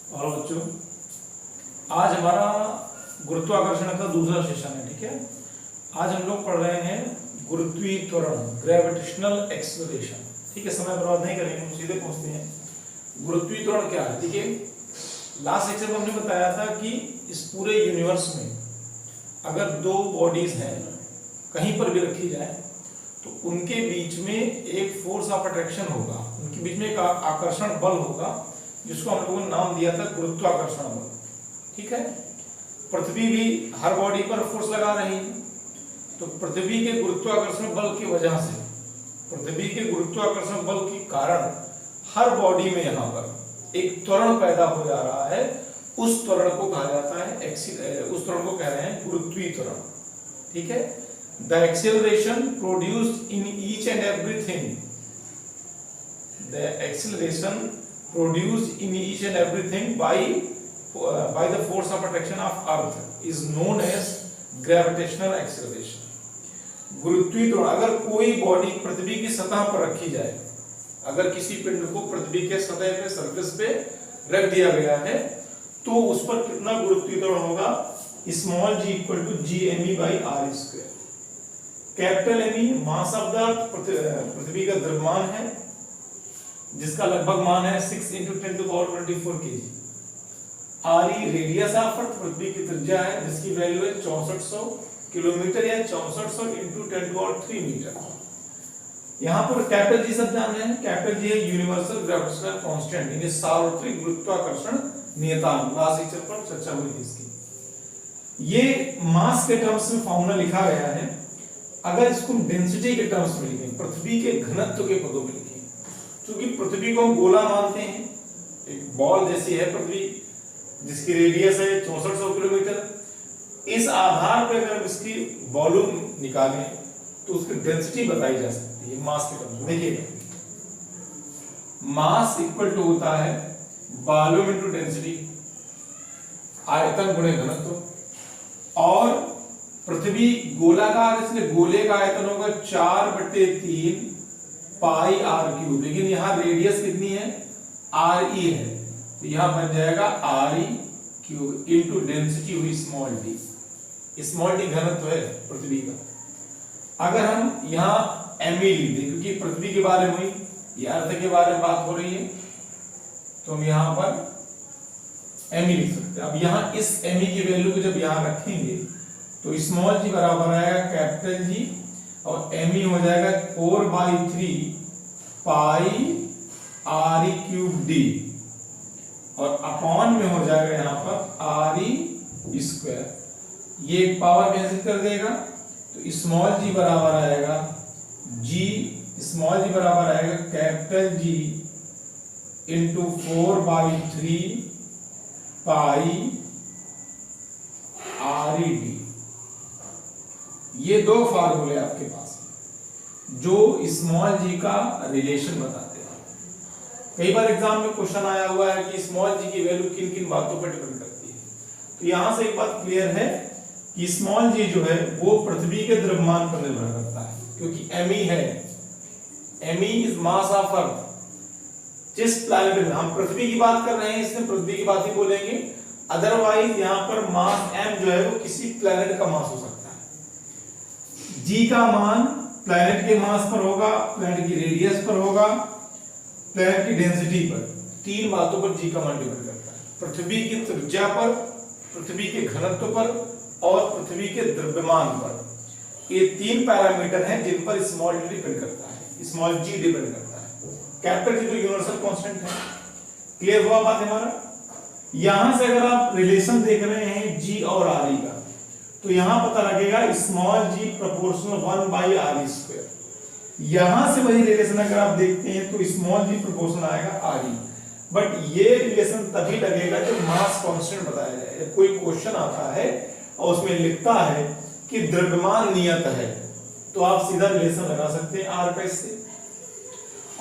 और बच्चों, आज हमारा गुरुत्वाकर्षण का दूसरा सेशन है। ठीक है, आज हम लोग पढ़ रहे हैं गुरुत्वीय त्वरण, ग्रेविटेशनल एक्सेलरेशन। ठीक है, समय बर्बाद नहीं करेंगे, हम सीधे पहुंचते हैं। गुरुत्वीय त्वरण क्या है? ठीक है, लास्ट लेक्चर में हमने बताया था कि इस पूरे यूनिवर्स में अगर दो बॉडीज हैं, कहीं पर भी रखी जाए तो उनके बीच में एक फोर्स ऑफ अट्रैक्शन होगा, उनके बीच में एक आकर्षण बल होगा, जिसको हम लोगों ने नाम दिया था गुरुत्वाकर्षण बल। ठीक है, पृथ्वी भी हर बॉडी पर फोर्स लगा रही है, तो पृथ्वी के गुरुत्वाकर्षण बल की वजह से, पृथ्वी के गुरुत्वाकर्षण बल के कारण हर बॉडी में यहाँ पर एक त्वरण पैदा हो जा रहा है। उस त्वरण को कहा जाता है उस त्वरण को कह रहे हैं गुरुत्वीय त्वरण। ठीक है, the acceleration produced in each and everything, the acceleration produced in each and everything by the force of attraction of earth is known as gravitational acceleration. गुरुत्वीय त्वरण, अगर कोई बॉडी पृथ्वी की सतह पर रखी जाए, अगर किसी पिंड को पृथ्वी के सतह पे, सरफेस पे रख दिया गया है, तो उस पर कितना गुरुत्वीय त्वरण होगा? Small g equal to GME by R square. Capital ME mass of the पृथ्वी का द्रव्यमान है, जिसका लगभग मान है 6 × 10⁻24 kg। RE radius of earth, पृथ्वी की त्रिज्या है, जिसकी वैल्यू है 6400 किलोमीटर या 6400 × 10⁻³ मीटर। यहाँ पर कैपिटल G सब जान रहे हैं। कैपिटल G है यूनिवर्सल ग्रेविटेशनल कांस्टेंट, यानी सार्वत्रिक गुरुत्वाकर्षण नियतांक। लास्ट लेक्चर पर चर्चा हुई थी इसकी। ये मास के टर्म्स में फॉर्मूला लिखा गया है। अगर इसको डेंसिटी के टर्म्स में लिखें, पृथ्वी के घनत्व के पदों में लिखें, क्योंकि पृथ्वी को हम गोला मानते हैं, एक बॉल जैसी है पृथ्वी, जिसकी रेडियस है 6400 किलोमीटर। इस आधार पर अगर इसकी वॉल्यूम निकालें तो उसकी डेंसिटी बताई जा सकती है मास के टर्म्स में। देखिएगा, मास इक्वल टू होता है वॉल्यूम इनटू डेंसिटी, आयतन गुणे घनत्व। और पृथ्वी गोलाकार, इसलिए गोले का आयतन होगा 4/3 पाई r³। लेकिन यहाँ रेडियस कितनी है? RE है, तो यहाँ बन जाएगा RE³ इनटू डेंसिटी हुई स्मॉल d। स्मॉल d घनत्व है पृथ्वी का। अगर हम यहाँ ME लिख दें, क्योंकि पृथ्वी के बारे में, ये अर्थ के बारे में बात हो रही है, तो हम यहाँ पर ME लिख सकते हैं। अब यहाँ इस ME की वैल्यू को जब यहाँ रखेंगे तो स्मॉल g बराबर आएगा कैपिटल G, और ME हो जाएगा 4/3 पाई RE³D, और अपॉन में हो जाएगा यहाँ पर RE²। ये पावर कैंसिल कर देगा, तो स्मॉल g बराबर आएगा स्मॉल g बराबर आएगा कैपिटल G इंटू 4/3 पाई RED। ये दो फार्मूले आपके पास जो स्मॉल g का रिलेशन बताते हैं। कई बार एग्जाम में क्वेश्चन आया हुआ है कि स्मॉल g की वैल्यू किन किन बातों पर डिपेंड करती है। तो यहां से एक बात क्लियर है कि स्मॉल g जो है वो पृथ्वी के द्रव्यमान पर निर्भर करता है, क्योंकि ME है, ME is mass of earth. जिस प्लैनेट में हम पृथ्वी की बात कर रहे हैं, इसमें पृथ्वी की बात ही बोलेंगे, अदरवाइज यहाँ पर मास m जो है वो किसी प्लैनेट का मास हो सकता है। G का मान प्लैनेट के मास पर होगा, प्लैनेट की रेडियस पर होगा, प्लैनेट की डेंसिटी पर। तीन बातों पर G का मान डिपेंड करता है, पृथ्वी की त्रिज्या पर, पृथ्वी के घनत्व पर, और पृथ्वी के द्रव्यमान पर। ये तीन पैरामीटर हैं जिन पर स्मॉल d डिपेंड करता है, स्मॉल g डिपेंड करता है। कैपिटल G तो यूनिवर्सल कांस्टेंट है। क्लियर हुआ बात हमारा? यहां से अगर आप रिलेशन देख रहे हैं G और RE का, तो यहां पता लगेगा स्मॉल g प्रोपोर्शनल 1/R²। यहां से वही रिलेशन अगर आप देखते हैं तो स्मॉल g प्रोपोर्शनल आएगा RE। बट ये रिलेशन तभी लगेगा जब मास कांस्टेंट बताया जाए। कोई क्वेश्चन आता है और उसमें लिखता है कि द्रव्यमान नियत है, तो आप सीधा रिलेशन लगा सकते हैं R का इससे।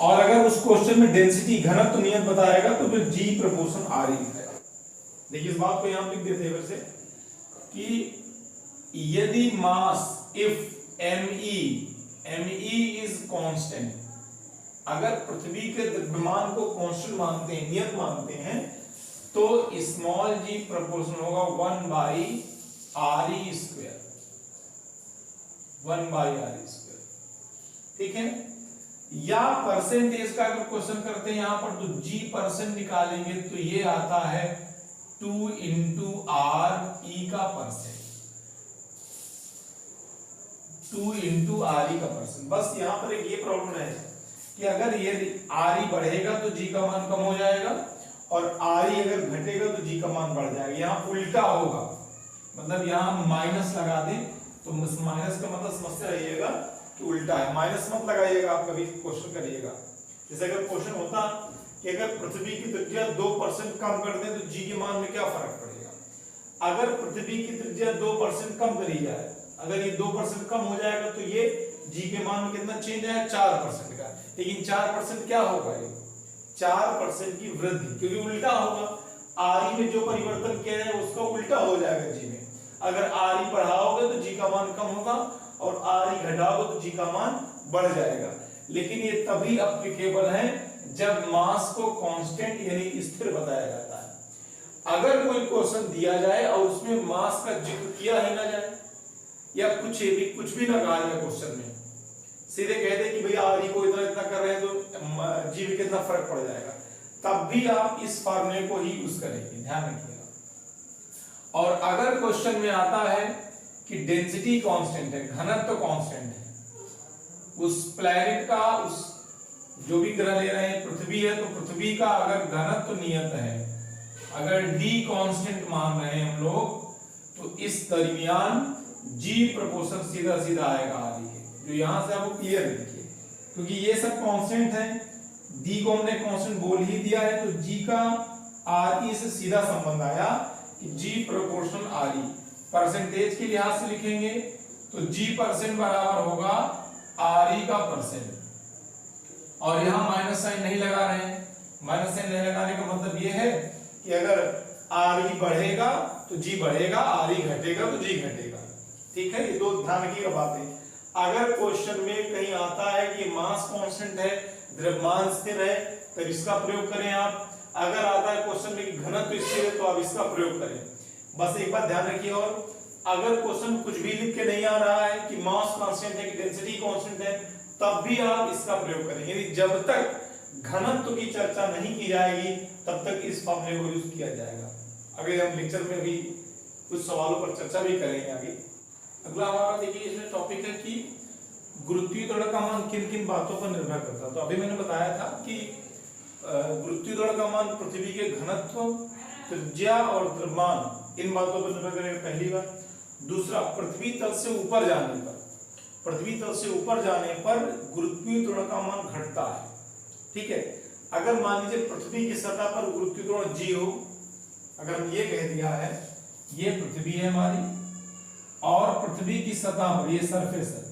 और अगर उस क्वेश्चन में डेंसिटी, घनत्व नियत बताएगा तो फिर G प्रोपोर्शनल RE लिखेगा। देखिए, इस बात को यहां लिख देते हैं वैसे कि यदि मास, इफ ME इज कांस्टेंट, अगर पृथ्वी के द्रव्यमान को कांस्टेंट मानते हैं, नियत मानते हैं, तो स्मॉल g प्रोपोर्शनल होगा 1/re², 1/re²। ठीक है, या परसेंटेज का अगर क्वेश्चन करते हैं यहां पर तो g परसेंट निकालेंगे तो ये आता है 2 × re का परसेंट, 2 × re का परसेंट। बस यहां पर एक ये प्रॉब्लम है कि अगर ये re बढ़ेगा तो g का मान कम हो जाएगा, और re अगर घटेगा तो g का मान बढ़ जाएगा। यहाँ उल्टा होगा, मतलब यहाँ माइनस लगा दें तो माइनस का मतलब समझते रहिएगा कि उल्टा है, माइनस मत लगाइएगा आप कभी क्वेश्चन करिएगा। जैसे अगर क्वेश्चन होता कि अगर पृथ्वी की त्रिज्या 2% कम कर दें तो g के मान में क्या फर्क पड़ेगा। अगर पृथ्वी की त्रिज्या 2% कम करी जाए, अगर ये 2% कम हो जाएगा तो ये g के मान में कितना चेंज आएगा, 4% का। लेकिन 4% क्या होगा, ये 4% की वृद्धि, क्योंकि उल्टा होगा। re में जो परिवर्तन किया है उसका उल्टा हो जाएगा g में। अगर re बढ़ाओगे तो g का मान कम होगा, और re घटाओगे तो g का मान बढ़ जाएगा। लेकिन ये तभी एप्लीकेबल है जब मास को कांस्टेंट यानी स्थिर बताया जाता है। अगर कोई क्वेश्चन दिया जाए और उसमें मास का जिक्र किया ही ना जाए, या कुछ भी ना कहा जाए क्वेश्चन में, सीधे कह दे कि भैया re को इतना इतना कर रहे हैं तो g में कितना फर्क पड़ जाएगा, तब भी आप इस फार्मूले को ही यूज करेंगे, ध्यान रखिएगा। और अगर क्वेश्चन में आता है कि डेंसिटी कांस्टेंट है, घनत्व कांस्टेंट है, उस प्लैनेट का, उस जो भी ग्रह ले रहे हैं, पृथ्वी है तो पृथ्वी का अगर घनत्व नियत है, अगर d कांस्टेंट मान रहे हैं हम लोग, तो इस दरमियान g प्रोपोर्शन सीधा सीधा आएगा re के, जो यहां से आपको क्लियर दिखिए, क्योंकि ये सब कांस्टेंट है। d को हमने कांस्टेंट बोल ही दिया है, तो g का re से सीधा संबंध आया कि g प्रोपोर्शनल re। परसेंटेज के लिहाज से लिखेंगे तो g परसेंट बराबर होगा re का परसेंट, और यहां माइनस साइन नहीं लगा रहे हैं। माइनस साइन नहीं लगाने का मतलब ये है कि अगर re बढ़ेगा तो g बढ़ेगा, re घटेगा तो g घटेगा। ठीक है, ये दो ध्यान रखिएगा बातें। अगर क्वेश्चन में कहीं आता है कि मास कांस्टेंट है, द्रव्यमान स्थिर है, तब इसका प्रयोग करें आप। अगर आता है क्वेश्चन में कि घनत्व स्थिर है तो आप इसका प्रयोग करें। बस एक बात ध्यान रखिए। और अगर क्वेश्चन कुछ भी लिख के नहीं आ रहा है कि मास कांस्टेंट है कि डेंसिटी कांस्टेंट है, तब भी आप इसका प्रयोग करें। यानी जब तक घनत्व की चर्चा नहीं की जाएगी तब तक इस फॉर्मूले को यूज किया जाएगा। अगले हम लेक्चर में भी कुछ सवालों पर चर्चा भी करेंगे आगे। अगला हमारा देखिए इसमें टॉपिक है कि गुरुत्वीय त्वरण का मान किन किन बातों पर निर्भर करता है। तो अभी मैंने बताया था कि गुरुत्वीय त्वरण का मान पृथ्वी के घनत्व, त्रिज्या और द्रव्यमान, इन बातों पर निर्भर करेगा, पहली बात। दूसरा, पृथ्वी तल से ऊपर जाने पर, पृथ्वी तल से ऊपर जाने पर गुरुत्वीय त्वरण का मान घटता है। ठीक है, अगर मान लीजिए पृथ्वी की सतह पर गुरुत्वीय त्वरण g हो, अगर हम ये कह दिया है ये पृथ्वी है हमारी, और पृथ्वी की सतह पर ये सरफेस है,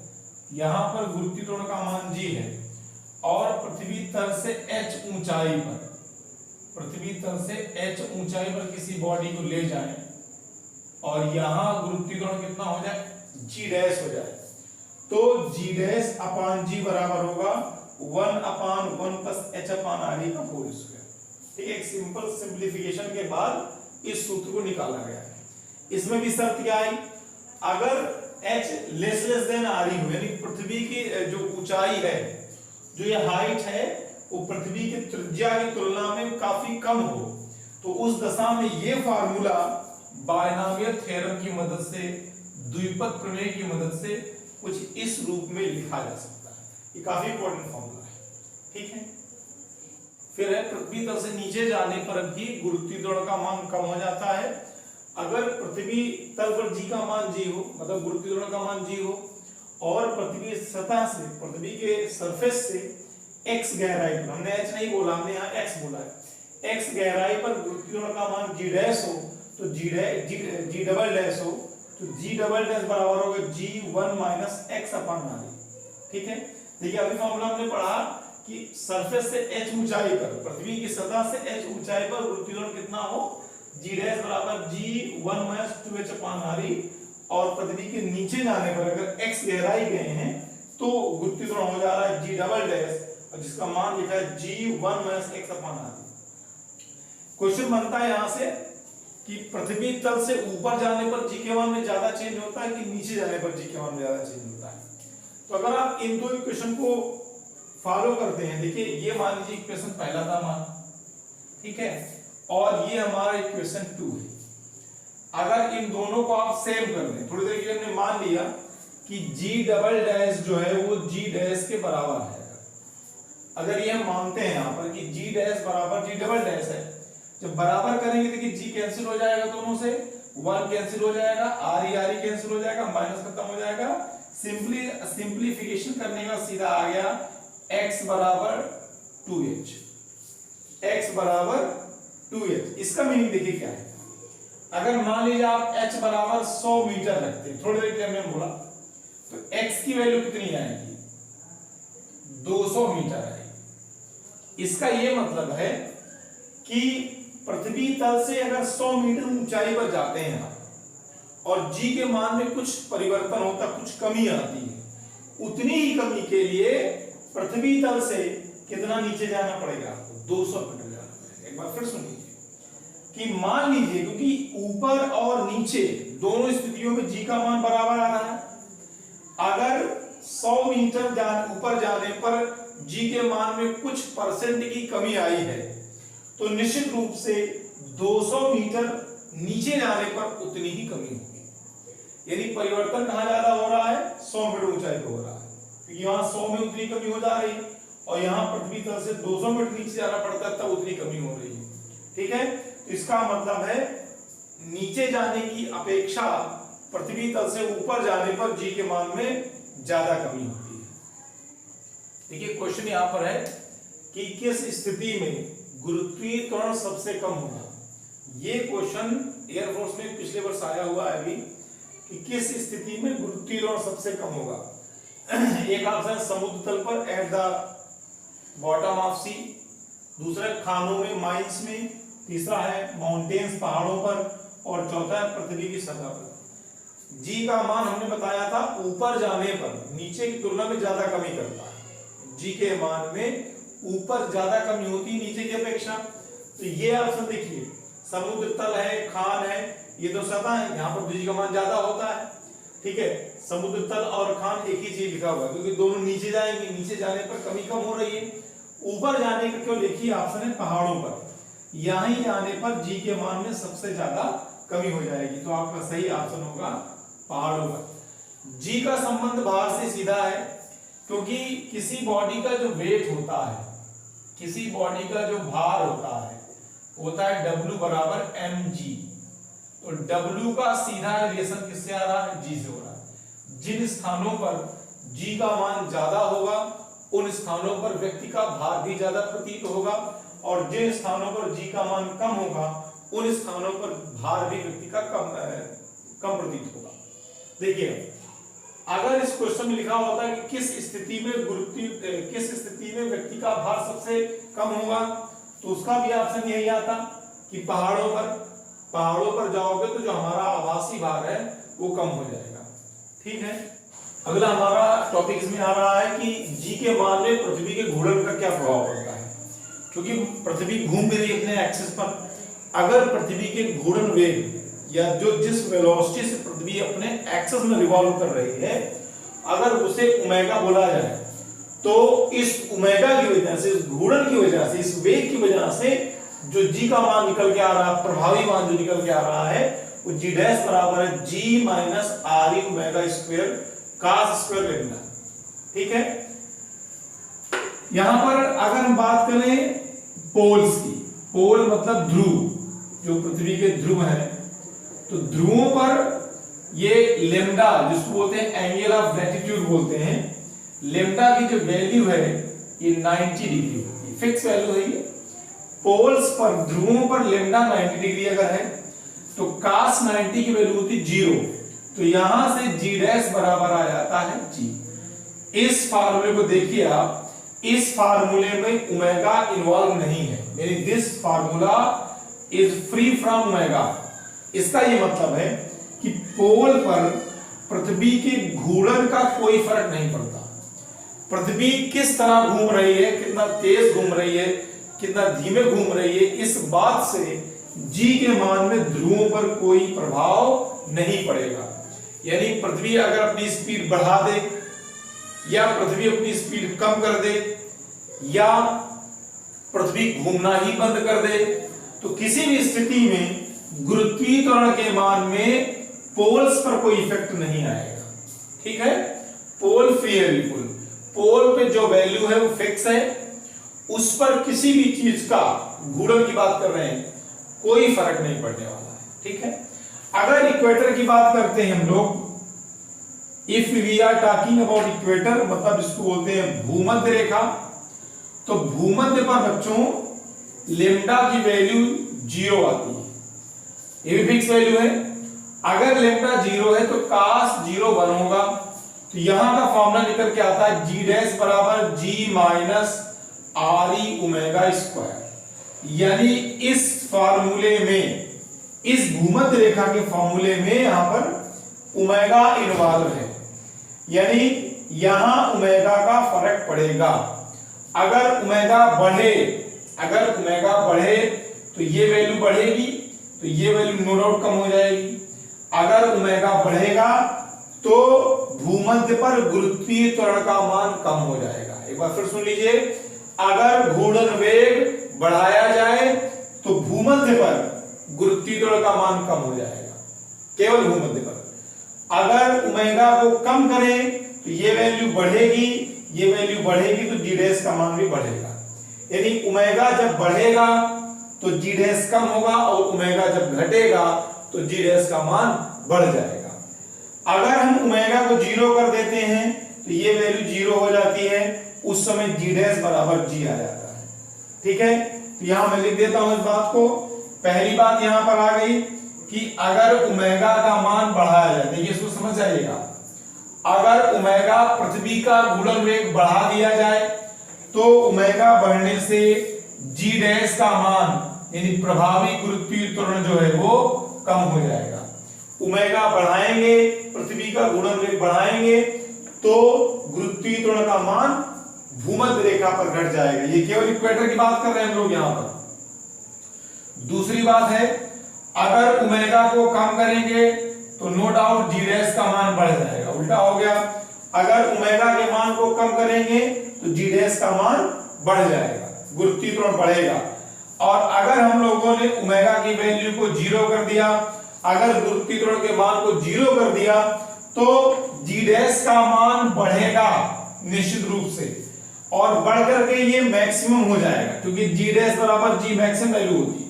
यहां पर गुरुत्वीय त्वरण का मान g है, और पृथ्वी तल से h ऊंचाई पर, पृथ्वी तल से h ऊंचाई पर किसी बॉडी को ले जाएं और यहां गुरुत्वीय त्वरण कितना हो जाए, g डैश हो जाए, तो g डैश अपान g बराबर होगा 1/1 + h/re का होल स्क्वायर। ठीक है, एक सिंपल सिंपलीफिकेशन के बाद इस सूत्र को निकाला गया है। इसमें भी शर्त क्या आई, अगर h लेस देन re हो, यानी पृथ्वी की जो ऊंचाई है, जो ये हाइट है, वो पृथ्वी की त्रिज्या की तुलना में काफी कम हो, तो उस दशा में ये फार्मूला बायनॉमियल थ्योरम की मदद से, द्विपद प्रमेय की मदद से कुछ इस रूप में लिखा जा सकता है। ये काफी इंपॉर्टेंट फार्मूला है। ठीक है, फिर है पृथ्वी तल से नीचे जाने पर भी गुरुत्वीय त्वरण का मान कम हो जाता है। अगर पृथ्वी तल पर g का मान g हो, मतलब गुरुत्वीय त्वरण का मान g हो, और पृथ्वी सतह से, पृथ्वी के सरफेस से x गहराई पर, हमने h नहीं बोला, हमने यहाँ x बोला है, x गहराई पर गुरुत्वीय त्वरण का मान g डैश हो, तो g डबल डैश हो, तो g डबल डैश बराबर होगा g1 - x/re। ठीक है, देखिए अभी फॉर्मूला हमने पढ़ा कि सरफेस से h ऊंचाई पर, पृथ्वी की सतह से h ऊंचाई पर गुरुत्वीय त्वरण कितना हो, g डैश बराबर g1 - 2h/re, और पृथ्वी के नीचे जाने पर अगर x गहराई गए हैं तो गुरुत्वीय त्वरण हो जा रहा है g डबल डैश, और जिसका मान लिखा है g1 - x/re। क्वेश्चन बनता है यहां से कि पृथ्वी तल से ऊपर जाने पर जी के मान में ज्यादा चेंज होता है कि नीचे जाने पर जी के मान में ज्यादा चेंज होता है। तो अगर आप इन दो इक्वेशन को फॉलो करते हैं, देखिए ये मान लीजिए इक्वेशन पहला था मान, ठीक है, और ये हमारा इक्वेशन 2 है। अगर इन दोनों को आप सेम कर दें, थोड़ी देर के लिए हमने मान लिया कि जी डबल डैश जो है वो जी डैश के बराबर है। अगर ये हम मानते हैं यहाँ पर कि जी डैश बराबर जी डबल डैश है, जब बराबर करेंगे देखिए जी कैंसिल हो जाएगा, दोनों से 1 कैंसिल हो जाएगा, आर ई कैंसिल हो जाएगा, माइनस खत्म हो जाएगा। सिंप्लीफिकेशन करने का सीधा आ गया x बराबर 2h, x बराबर 2h। इसका मीनिंग देखिए क्या है। अगर मान लीजिए आप h बराबर 100 मीटर रखते हैं, थोड़ी देर के लिए हमने बोला, तो x की वैल्यू कितनी आएगी, 200 मीटर आएगी। इसका ये मतलब है कि पृथ्वी तल से अगर 100 मीटर ऊंचाई पर जाते हैं आप और g के मान में कुछ परिवर्तन होता, कुछ कमी आती है, उतनी ही कमी के लिए पृथ्वी तल से कितना नीचे जाना पड़ेगा आपको, 200 मीटर जाना पड़ेगा। एक बार फिर सुन लीजिए कि मान लीजिए क्योंकि ऊपर और नीचे दोनों स्थितियों में जी का मान बराबर आ रहा है, अगर 100 मीटर ऊपर जाने पर जी के मान में कुछ परसेंट की कमी आई है तो निश्चित रूप से 200 मीटर नीचे जाने पर उतनी ही कमी होगी। यानी परिवर्तन कहां ज्यादा हो रहा है, 100 मीटर ऊंचाई पर हो रहा है, क्योंकि यहाँ 100 में उतनी कमी हो जा रही है और यहाँ पृथ्वी तल से 200 मीटर नीचे जाना पड़ता है तब उतनी कमी हो रही है। ठीक है, तो इसका मतलब है नीचे जाने की अपेक्षा पृथ्वी तल से ऊपर जाने पर जी के मान में ज्यादा कमी होती है। देखिए क्वेश्चन यहाँ पर है कि किस स्थिति में गुरुत्वीय त्वरण सबसे कम होगा। ये क्वेश्चन एयरफोर्स में पिछले वर्ष आया हुआ है अभी कि किस स्थिति में गुरुत्वीय त्वरण सबसे कम होगा। एक ऑप्शन समुद्र तल पर एट द बॉटम ऑफ सी, दूसरा खानों में माइंस में, तीसरा है माउंटेन्स पहाड़ों पर और चौथा है पृथ्वी की सतह पर। जी का मान हमने बताया था ऊपर जाने पर नीचे की तुलना में ज्यादा कमी करता है, जी के मान में ऊपर ज्यादा कमी होती है नीचे की अपेक्षा। तो ये ऑप्शन देखिए समुद्र तल है, खान है, ये तो सतह है, यहाँ पर जी का मान ज्यादा होता है। ठीक है, समुद्र तल और खान एक ही चीज लिखा हुआ है क्योंकि दोनों नीचे जाएंगे, नीचे जाने पर कमी कम हो रही है। ऊपर जाने का क्यों लिखिए ऑप्शन है पहाड़ों पर, यहीं जाने पर जी के मान में सबसे ज्यादा कमी हो जाएगी, तो आपका सही ऑप्शन होगा पहाड़ों पर। जी का संबंध भार से सीधा है क्योंकि किसी बॉडी का जो वेट होता है, किसी बॉडी का जो भार होता है W बराबर mg, तो W का सीधा रिलेशन किससे आ रहा है, G से हो रहा है। जिन स्थानों पर G का मान ज्यादा होगा उन स्थानों पर व्यक्ति का भार भी ज्यादा प्रतीत होगा और जिन स्थानों पर G का मान कम होगा उन स्थानों पर भार भी व्यक्ति का कम प्रतीत होगा। देखिए अगर इस क्वेश्चन में लिखा होता है कि किस स्थिति में व्यक्ति का भार सबसे कम होगा तो उसका भी ऑप्शन यही आता कि पहाड़ों पर जाओगे तो जो हमारा आभासी भार है वो कम हो जाएगा। ठीक है, अगला हमारा टॉपिक इसमें आ रहा है कि जी के मान में पृथ्वी के घूर्णन का क्या प्रभाव पड़ता है। क्योंकि पृथ्वी घूम भी रही है अपने एक्सिस पर, अगर पृथ्वी के घूर्णन वेग या जो जिस वेलोसिटी से पृथ्वी अपने एक्सिस में रिवॉल्व कर रही है, अगर उसे ओमेगा बोला जाए तो इस ओमेगा की वजह से, इस घूर्णन की वजह से, इस वेग की वजह से जो जी का मान निकल के आ रहा है, प्रभावी मान जो निकल के आ रहा है वो जी डैश बराबर है g minus R E omega square cos square लेना। ठीक है, यहां पर अगर हम बात करें पोल्स की, पोल मतलब ध्रुव, जो पृथ्वी के ध्रुव है, तो ध्रुवों पर ये लेम्डा जिसको बोलते हैं एंगल ऑफ लैटिट्यूड बोलते हैं, लेम्डा की जो वैल्यू है ये 90 डिग्री होती है, फिक्स वैल्यू है ये। पोल्स पर, ध्रुवों पर लेम्डा 90 डिग्री अगर है तो कास 90 की वैल्यू होती 0, तो यहां से जी डैश बराबर आ जाता है जी। इस फार्मूले को देखिए आप, इस फार्मूले में ओमेगा इन्वॉल्व नहीं है, यानी this formula is free from omega. इसका ये मतलब है कि पोल पर पृथ्वी के घूर्णन का कोई फर्क नहीं पड़ता। पृथ्वी किस तरह घूम रही है, कितना तेज घूम रही है, कितना धीमे घूम रही है, इस बात से g के मान में ध्रुवों पर कोई प्रभाव नहीं पड़ेगा। यानी पृथ्वी अगर अपनी स्पीड बढ़ा दे या पृथ्वी अपनी स्पीड कम कर दे या पृथ्वी घूमना ही बंद कर दे, तो किसी भी स्थिति में गुरुत्वीय त्वरण के मान में पोल्स पर कोई इफेक्ट नहीं आएगा। ठीक है, पोल फ्री है बिल्कुल, पोल पे जो वैल्यू है वो फिक्स है, उस पर किसी भी चीज का घूर्णन की बात कर रहे हैं कोई फर्क नहीं पड़ने वाला है। ठीक है, अगर इक्वेटर की बात करते हैं हम लोग, if we are talking about equator, मतलब इसको बोलते हैं भूमध्य रेखा, तो भूमध्य पर बच्चों लेम्डा की वैल्यू 0 आती है, ये भी फिक्स वैल्यू है। अगर लेम्डा 0 है तो कास 0 1 होगा, तो यहां का फॉर्मूला निकल के आता है जी डैश बराबर g minus R E omega square. यानी इस फार्मूले में, इस भूमध्य रेखा के फार्मूले में यहां पर ओमेगा इन्वॉल्व है, यानी यहां ओमेगा का फर्क पड़ेगा। अगर ओमेगा बढ़े, अगर ओमेगा बढ़े तो ये वैल्यू बढ़ेगी, तो ये वैल्यू नो डाउट कम हो जाएगी। अगर ओमेगा बढ़ेगा तो भूमध्य पर गुरुत्वीय त्वरण का मान कम हो जाएगा। एक बार फिर सुन लीजिए, अगर घूर्णन वेग बढ़ाया जाए तो भूमध्य पर गुरुत्वीय त्वरण का मान कम हो जाएगा, केवल भूमध्य पर। अगर ओमेगा को कम करें तो ये वैल्यू बढ़ेगी, ये वैल्यू बढ़ेगी तो जी डैश का मान भी बढ़ेगा। यानी ओमेगा जब बढ़ेगा तो जी डैश कम होगा और ओमेगा जब घटेगा तो जी डैश का मान बढ़ जाएगा। अगर हम ओमेगा को 0 कर देते हैं तो ये वैल्यू 0 हो जाती है, उस समय जी डैश बराबर जी आ जाता है। ठीक है, तो यहां मैं लिख देता हूं इस बात को। पहली बात यहां पर आ गई कि अगर ओमेगा का मान बढ़ाया जाए, देखिए इसको समझ जाइएगा, अगर ओमेगा पृथ्वी का घूर्णन वेग बढ़ा दिया जाए तो ओमेगा बढ़ने से जी डैश का मान यानी प्रभावी गुरुत्वीय त्वरण जो है वो कम हो जाएगा। ओमेगा बढ़ाएंगे, पृथ्वी का घूर्णन वेग बढ़ाएंगे तो गुरुत्वीय त्वरण का मान भूमध्य रेखा पर घट जाएगा। ये केवल इक्वेटर की बात कर रहे हैं हम लोग यहां पर। दूसरी बात है, अगर ओमेगा को कम करेंगे तो नो डाउट जी डैश का मान बढ़ जाएगा, उल्टा हो गया। अगर ओमेगा के मान को कम करेंगे तो जी डैश का मान बढ़ जाएगा, गुरुत्वीय त्वरण बढ़ेगा। और अगर हम लोगों ने ओमेगा की वैल्यू को 0 कर दिया, अगर गुरुत्वीय त्वरण के मान को 0 कर दिया तो जी डैश का मान बढ़ेगा निश्चित रूप से, और बढ़ करके ये मैक्सिमम हो जाएगा, क्योंकि जी डैश बराबर जी मैक्सिमम वैल्यू होती है,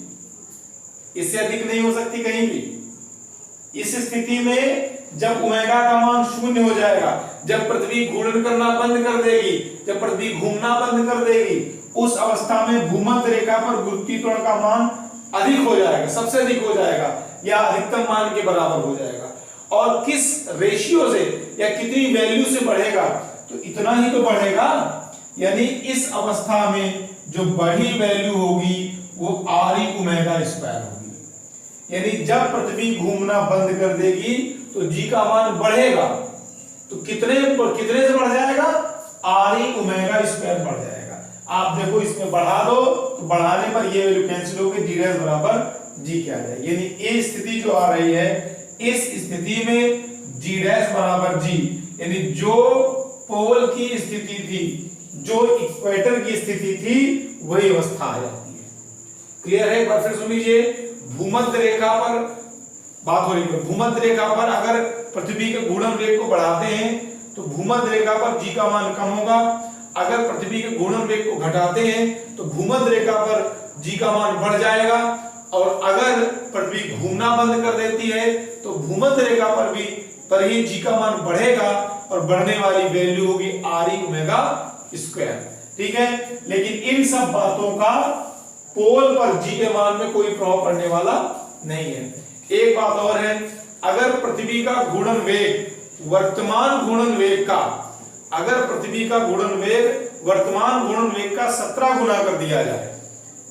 इससे अधिक नहीं हो सकती कहीं भी। इस स्थिति में जब ओमेगा का मान 0 हो जाएगा, जब पृथ्वी घूर्णन करना बंद कर देगी, जब पृथ्वी घूमना बंद कर देगी, उस अवस्था में भूमध्य रेखा पर गुरुत्वीय त्वरण का मान अधिक हो जाएगा, सबसे अधिक हो जाएगा या अधिकतम मान के बराबर हो जाएगा। और किस रेशियो से या कितनी वैल्यू से बढ़ेगा, तो इतना ही तो बढ़ेगा। यानी इस अवस्था में जो बड़ी वैल्यू होगी वो आर ई ओमेगा स्क्वायर होगी। यानी जब पृथ्वी घूमना बंद कर देगी तो जी का मान बढ़ेगा, तो कितने से बढ़ जाएगा, आर ई ओमेगा स्क्वायर बढ़ जाएगा। आप देखो इसमें बढ़ा दो तो बढ़ाने पर ये वैल्यू कैंसिल होगी, जी डैश बराबर जी क्या आ जाएगी। यानी ये स्थिति जो आ रही है, इस स्थिति में जी डैश बराबर जी, यानी जो पोल की स्थिति थी, जो इक्वेटर की स्थिति थी, वही अवस्था आ जाती है। क्लियर है? एक बार फिर सुन लीजिए, भूमध्य रेखा पर बात हो रही है। भूमध्य रेखा पर अगर पृथ्वी के घूर्णन वेग को बढ़ाते हैं तो भूमध्य रेखा पर जी का मान कम होगा। अगर पृथ्वी के घूर्णन वेग को घटाते हैं तो भूमध्य रेखा पर जी का मान बढ़ जाएगा, और अगर पृथ्वी घूमना बंद कर देती है तो भूमध्य रेखा पर ही जी का मान बढ़ेगा, और बढ़ने वाली वैल्यू होगी आर ई ओमेगा स्क्वायर। ठीक है, लेकिन इन सब बातों का पोल पर जी के मान में कोई प्रभाव पड़ने वाला नहीं है। एक बात और है, अगर पृथ्वी का घूर्णन वेग वर्तमान घूर्णन वेग का, अगर पृथ्वी का घूर्णन वेग वर्तमान घूर्णन वेग का 17 गुना कर दिया जाए,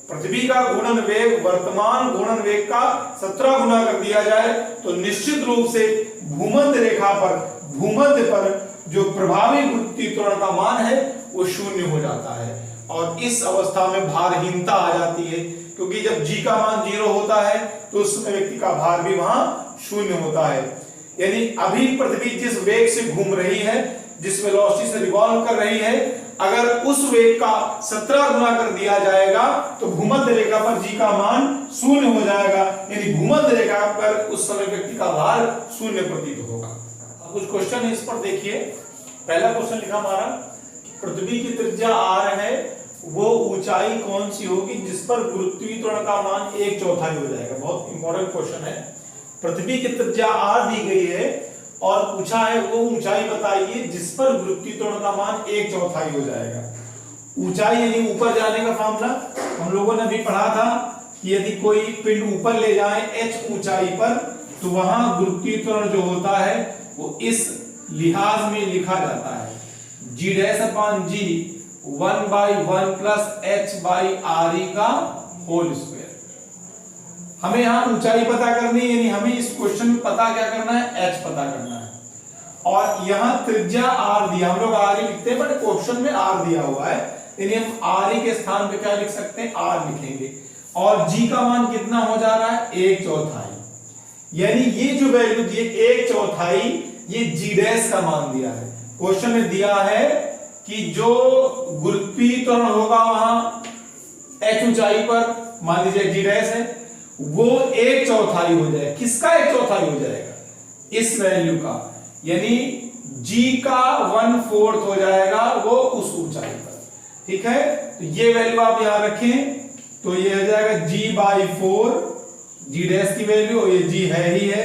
पृथ्वी का घूर्णन वेग वर्तमान घूर्णन वेग का 17 गुना कर दिया जाए, तो निश्चित रूप से भूमध्य रेखा पर, भूमध्य पर जो प्रभावी गुरुत्वीय त्वरण का मान है वो 0 हो जाता है। और इस अवस्था में भारहीनता आ जाती है, क्योंकि जब g का मान 0 होता है तो उस समय व्यक्ति का भार भी वहां शून्य होता है। यानी अभी पृथ्वी जिस वेग से घूम रही है, जिस वेलोसिटी से रिवॉल्व कर रही है, अगर उस वेग का 17 गुना कर दिया जाएगा तो भूमध्य रेखा पर g का मान शून्य हो जाएगा। यानी भूमध्य रेखा पर उस समय व्यक्ति का भार शून्य प्रतीत होगा। अब कुछ क्वेश्चन है इस पर देखिए। पहला क्वेश्चन लिखा हमारा, पृथ्वी की त्रिज्या r है, वो ऊंचाई कौन सी होगी जिस पर गुरुत्वीय त्वरण का मान 1/4 हो जाएगा। बहुत इंपॉर्टेंट क्वेश्चन है। पृथ्वी की त्रिज्या r दी गई है और पूछा है वो ऊंचाई बताइए जिस पर गुरुत्वीय त्वरण का मान 1/4 हो जाएगा। ऊंचाई यानी ऊपर जाने का फॉर्मूला हम लोगों ने भी पढ़ा था कि यदि कोई पिंड ऊपर ले जाए h ऊंचाई पर तो वहां गुरुत्वीय त्वरण जो होता है वो इस लिहाज में लिखा जाता है, g'/g 1/1 प्लस h/re का होल स्क्वायर। हमें यहाँ ऊंचाई पता करनी है, यानी हमें इस क्वेश्चन में पता क्या करना है, h पता करना है। और यहाँ त्रिज्या r दिया, हम लोग r लिखते हैं बट क्वेश्चन में r दिया हुआ है, यानी हम r के स्थान पे क्या लिख सकते हैं, r लिखेंगे। और g का मान कितना हो जा रहा है, 1/4। यानी ये जो वैल्यू दी है 1/4, ये g' का मान दिया है। क्वेश्चन में दिया है कि जो गुरुत्वीय त्वरण होगा वहां h ऊंचाई पर, मान लीजिए g' है, वो 1/4 हो जाएगा। किसका 1/4 हो जाएगा, इस वैल्यू का, यानी g का 1/4 हो जाएगा वो उस ऊंचाई पर। ठीक है, तो ये वैल्यू आप यहां रखें तो ये हो जाएगा g/4, g' की वैल्यू, और ये g है ही है,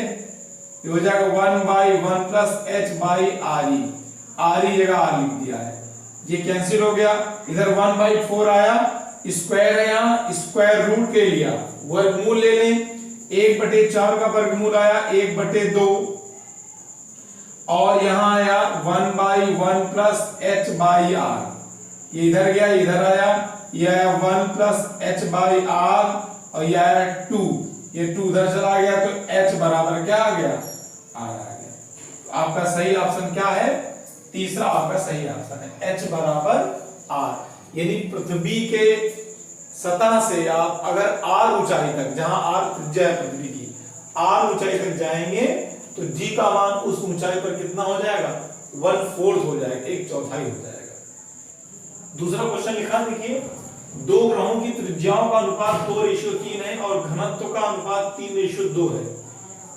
ये हो जाएगा 1/1 प्लस h/re, re जगह r लिख दिया है, ये कैंसिल हो गया। इधर 1/4 आया, स्क्वायर है, यहाँ स्क्वायर रूट के लिया, वर्गमूल ले लें, 1/4 का वर्गमूल आया 1/2, और यहां आया 1/1 प्लस h/r, ये इधर गया, इधर आया, ये आया 1 प्लस h/r, और ये आया 2, ये 2 उधर चला गया तो h बराबर क्या आ गया, r आ गया। तो आपका सही ऑप्शन क्या है, तीसरा आपका सही ऑप्शन है, h बराबर r। यानी पृथ्वी के सतह से आप अगर r ऊंचाई तक, जहां r त्रिज्या है पृथ्वी की, r ऊंचाई तक जाएंगे तो g का मान उस ऊंचाई पर कितना हो जाएगा, 1/4 हो जाएगा, 1/4 हो जाएगा। दूसरा क्वेश्चन लिखा देखिए, दो ग्रहों की त्रिज्याओं का अनुपात 2:3 है और घनत्व का अनुपात 3:2 है।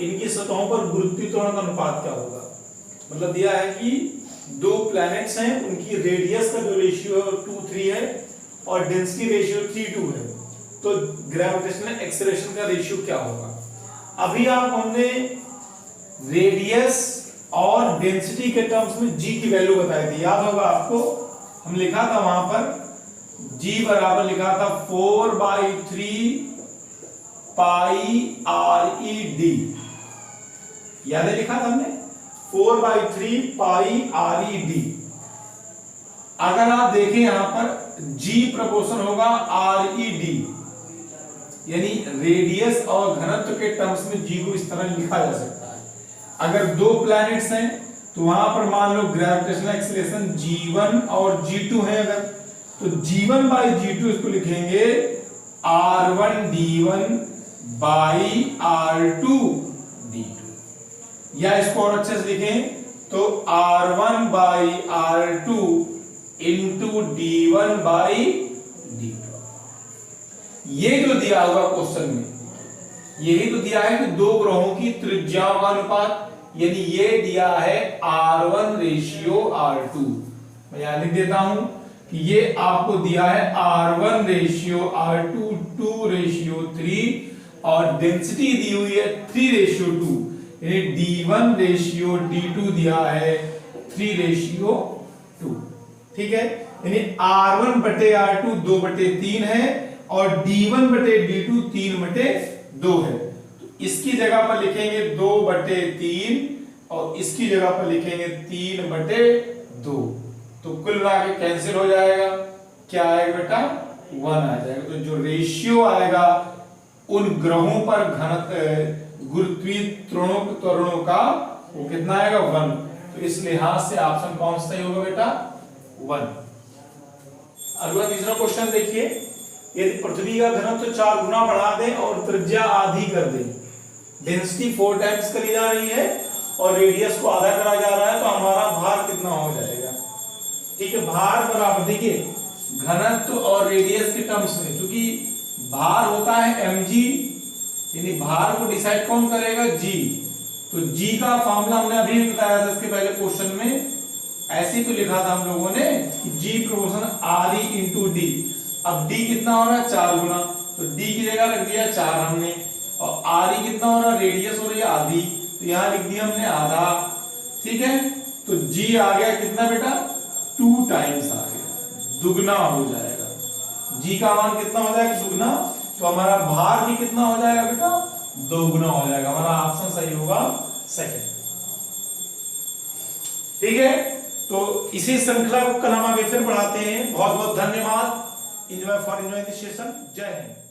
इनकी सतहों पर गुरुत्वीय त्वरण का अनुपात क्या होगा। मतलब दिया है कि दो प्लैनेट्स हैं, उनकी रेडियस का जो रेशियो है 2:3 है और डेंसिटी रेशियो 3:2 है, तो ग्रेविटेशनल एक्सेलरेशन का रेशियो क्या होगा। अभी आप हमने रेडियस और डेंसिटी के टर्म्स में g की वैल्यू बताई थी, याद होगा आपको, हम लिखा था वहां पर g बराबर लिखा था 4/3 पाई RED, याद है, लिखा था हमने 4/3 पाई RED। अगर आप देखें यहां पर g प्रोपोर्शन होगा RED, यानी रेडियस और घनत्व के टर्म्स में g को इस तरह लिखा जा सकता है। अगर दो प्लैनेट्स हैं तो वहां पर मान लो ग्रेविटेशनल एक्सीलरेशन g1 और g2 है, अगर तो g1/g2 इसको लिखेंगे r1d1 बाई r2d2, या इसको और अच्छे से लिखें तो r1/r2 इंटू d1/d2। ये जो दिया हुआ क्वेश्चन में, यही तो दिया है कि दो ग्रहों की त्रिज्याओं का अनुपात, यानी ये दिया है r1:r2। मैं यहां लिख देता हूं कि ये आपको दिया है r1:r2 2:3 और डेंसिटी दी हुई है 3:2, यानी d1:d2 दिया है 3:2। ठीक है, यानी r1/r2 2/3 है और d1/d2 3/2 है। तो इसकी जगह पर लिखेंगे 2/3 और इसकी जगह पर लिखेंगे 3/2, तो कुल मिला के कैंसिल हो जाएगा, क्या आएगा बेटा, 1 आ जाएगा। तो जो रेशियो आएगा उन ग्रहों पर घनत्व गुरुत्वीय त्वरणों का वो कितना आएगा, 1। तो इस लिहाज से ऑप्शन कौन सा होगा बेटा, 1। अगला तीसरा क्वेश्चन देखिए, यदि पृथ्वी का घनत्व 4 गुना बढ़ा दें और त्रिज्या आधी कर दें, डेंसिटी 4 टाइम्स करी जा रही है और रेडियस को आधा करा जा रहा है, तो हमारा भार कितना हो जाएगा? ठीक है, भार बराबर, देखिए घनत्व और रेडियस के टर्म्स में, क्योंकि भार होता है mg, यानी भार को डिसाइड कौन करेगा? g। तो g का फॉर्मूला हमने अभी बताया था इसके पहले क्वेश्चन में, ऐसे ही तो लिखा था हम लोगों ने कि g proportion re into D. अब d कितना हो रहा है? 4 गुना, तो d की जगह रख दिया 4 हमने, और re कितना हो रहा है? रेडियस हो रही है आधी, तो यहां लिख दिया हमने आधा। ठीक है, तो g आ गया कितना बेटा? 2 टाइम्स आ गया, दुगना हो जाएगा। g का मान कितना हो जाएगा? दुगना। तो हमारा भार भी कितना हो जाएगा बेटा? दोगुना हो जाएगा। हमारा ऑप्शन सही होगा सेकंड। ठीक है, तो इसी श्रृंखला को कल हम आगे फिर बढ़ाते हैं। बहुत बहुत धन्यवाद। Enjoy this session. जय हिंद।